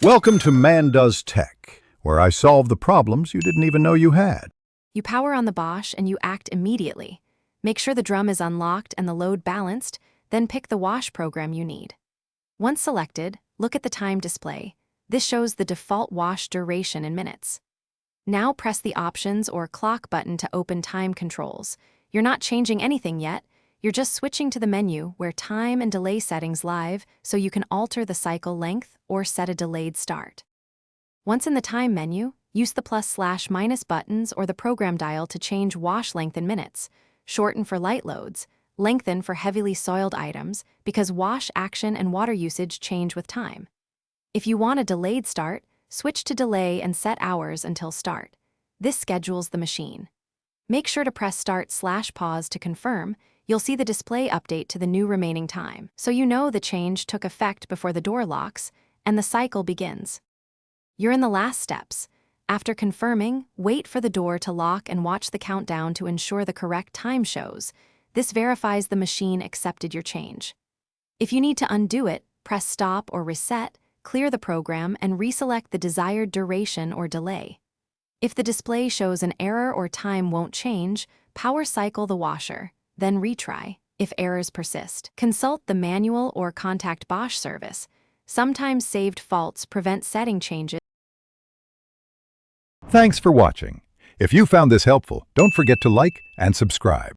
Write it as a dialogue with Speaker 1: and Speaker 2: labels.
Speaker 1: Welcome to Man Does Tech, where I solve the problems you didn't even know you had.
Speaker 2: You power on the Bosch and you act immediately. Make sure the drum is unlocked and the load balanced, then pick the wash program you need. Once selected, look at the time display. This shows the default wash duration in minutes. Now press the options or clock button to open time controls. You're not changing anything yet, you're just switching to the menu where time and delay settings live so you can alter the cycle length or set a delayed start. Once in the time menu, use the +/- buttons or the program dial to change wash length in minutes, shorten for light loads, lengthen for heavily soiled items because wash action and water usage change with time. If you want a delayed start, switch to delay and set hours until start. This schedules the machine. Make sure to press start/pause to confirm. You'll see the display update to the new remaining time, so you know the change took effect before the door locks and the cycle begins. You're in the last steps. After confirming, wait for the door to lock and watch the countdown to ensure the correct time shows. This verifies the machine accepted your change. If you need to undo it, press stop or reset, clear the program, and reselect the desired duration or delay. If the display shows an error or time won't change, power cycle the washer, then retry. If errors persist, consult the manual or contact Bosch service. Sometimes saved faults prevent setting changes.
Speaker 1: Thanks for watching. If you found this helpful, don't forget to like and subscribe.